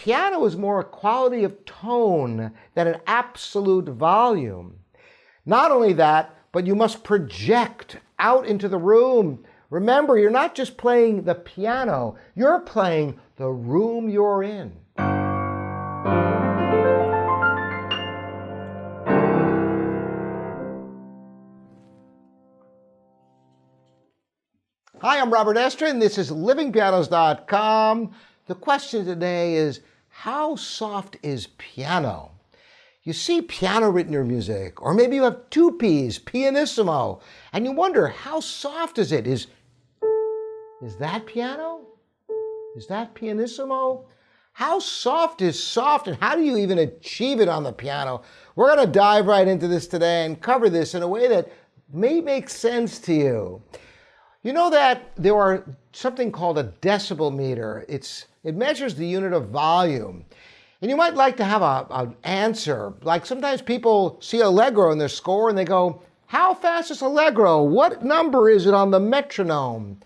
piano is more a quality of tone than an absolute volume. Not only that, but you must project out into the room. Remember, you're not just playing the piano, you're playing the room you're in. Hi, I'm Robert Estra, and this is livingpianos.com. The question today is, how soft is piano? You see piano written in your music, or maybe you have two P's, pianissimo, and you wonder, how soft is it? Is that piano? Is that pianissimo? How soft is soft, and how do you even achieve it on the piano? We're going to dive right into this today and cover this in a way that may make sense to you. You know that there are something called a decibel meter. It measures the unit of volume. And you might like to have an answer. Like sometimes people see Allegro in their score and they go, how fast is Allegro? What number is it on the metronome?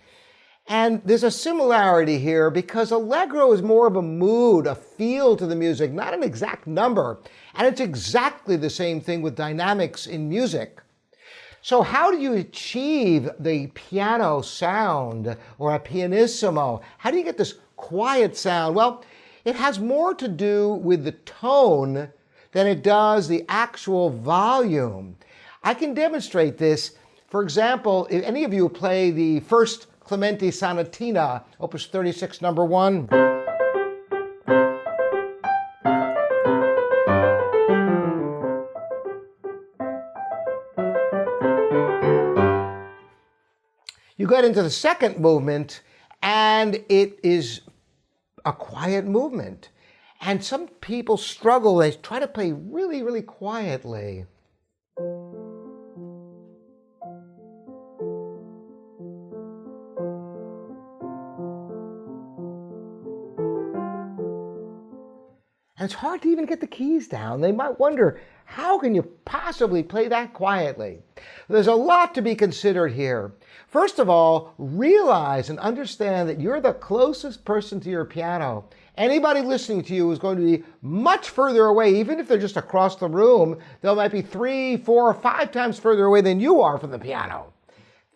And there's a similarity here because Allegro is more of a mood, a feel to the music, not an exact number. And it's exactly the same thing with dynamics in music. So how do you achieve the piano sound or a pianissimo? How do you get this quiet sound? Well, it has more to do with the tone than it does the actual volume. I can demonstrate this. For example, if any of you play the first Clementi Sonatina, Opus 36, number 1. You get into the second movement, and it is a quiet movement. And some people struggle. They try to play really, really quietly. And it's hard to even get the keys down. They might wonder, how can you possibly play that quietly? There's a lot to be considered here. First of all, realize and understand that you're the closest person to your piano. Anybody listening to you is going to be much further away, even if they're just across the room. They might be 3, 4, or 5 times further away than you are from the piano.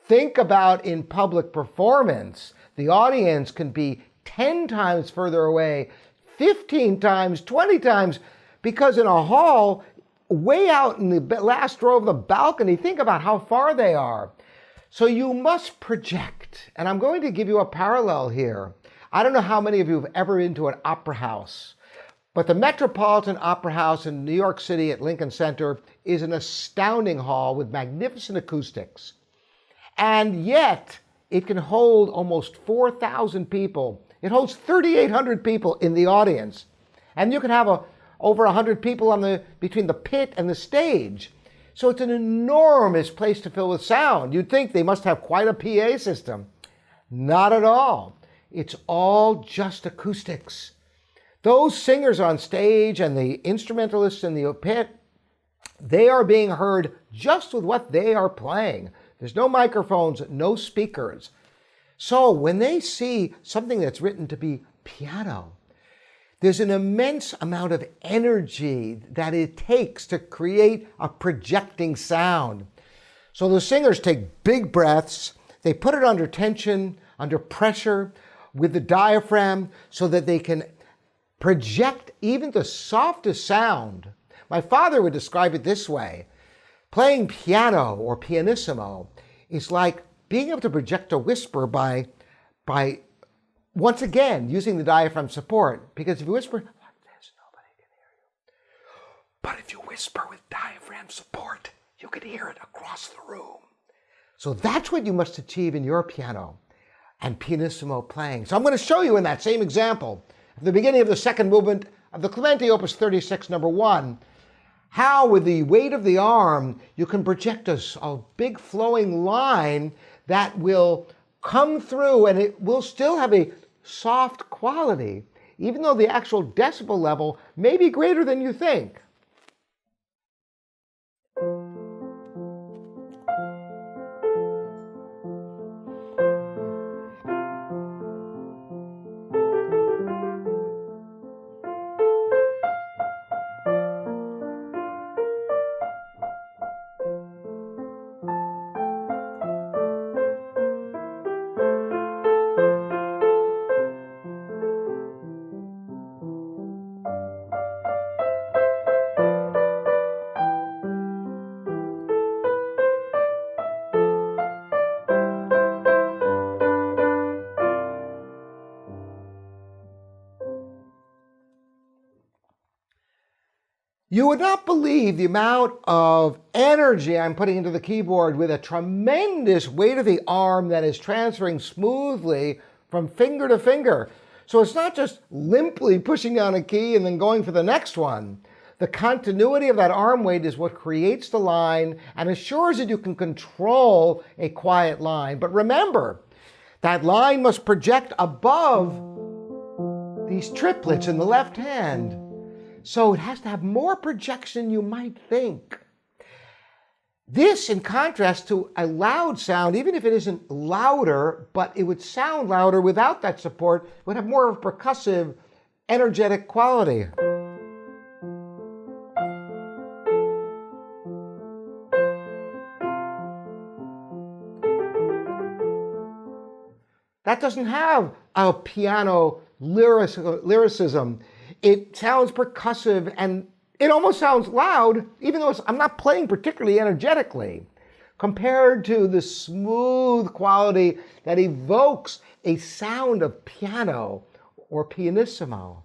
Think about in public performance. The audience can be 10 times further away, 15 times, 20 times, because in a hall, way out in the last row of the balcony, think about how far they are. So you must project. And I'm going to give you a parallel here. I don't know how many of you have ever been to an opera house, but the Metropolitan Opera House in New York City at Lincoln Center is an astounding hall with magnificent acoustics. And yet, it can hold almost 4,000 people. It holds 3,800 people in the audience. And you can have over 100 people between the pit and the stage. So it's an enormous place to fill with sound. You'd think they must have quite a PA system. Not at all. It's all just acoustics. Those singers on stage and the instrumentalists in the pit, they are being heard just with what they are playing. There's no microphones, no speakers. So when they see something that's written to be piano, there's an immense amount of energy that it takes to create a projecting sound. So the singers take big breaths, they put it under tension, under pressure, with the diaphragm, so that they can project even the softest sound. My father would describe it this way. Playing piano or pianissimo is like being able to project a whisper by once again, using the diaphragm support, because if you whisper like this, nobody can hear you. But if you whisper with diaphragm support, you can hear it across the room. So that's what you must achieve in your piano and pianissimo playing. So I'm going to show you in that same example, at the beginning of the second movement of the Clementi Opus 36, number 1, how with the weight of the arm, you can project a big flowing line that will come through, and it will still have a soft quality, even though the actual decibel level may be greater than you think. You would not believe the amount of energy I'm putting into the keyboard with a tremendous weight of the arm that is transferring smoothly from finger to finger. So it's not just limply pushing down a key and then going for the next one. The continuity of that arm weight is what creates the line and assures that you can control a quiet line. But remember, that line must project above these triplets in the left hand. So it has to have more projection than you might think. This, in contrast to a loud sound, even if it isn't louder, but it would sound louder without that support, would have more of a percussive, energetic quality. That doesn't have a piano lyricism. It sounds percussive and it almost sounds loud, even though I'm not playing particularly energetically, compared to the smooth quality that evokes a sound of piano or pianissimo.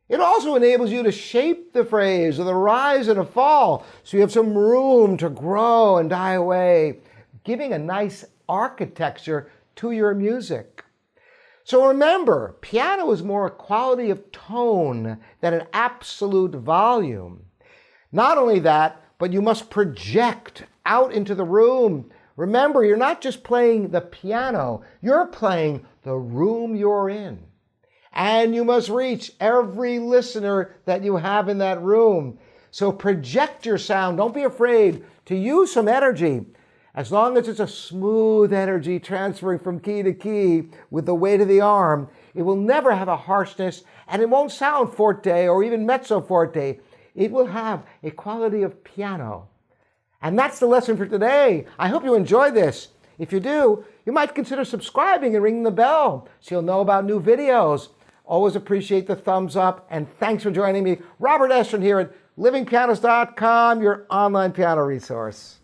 It also enables you to shape the phrase with a rise and a fall, so you have some room to grow and die away, giving a nice architecture to your music. So remember, piano is more a quality of tone than an absolute volume. Not only that, but you must project out into the room. Remember, you're not just playing the piano, you're playing the room you're in. And you must reach every listener that you have in that room. So project your sound. Don't be afraid to use some energy. As long as it's a smooth energy transferring from key to key with the weight of the arm, it will never have a harshness and it won't sound forte or even mezzo forte. It will have a quality of piano. And that's the lesson for today. I hope you enjoyed this. If you do, you might consider subscribing and ringing the bell so you'll know about new videos. Always appreciate the thumbs up, and thanks for joining me. Robert Estrin here at livingpianos.com, your online piano resource.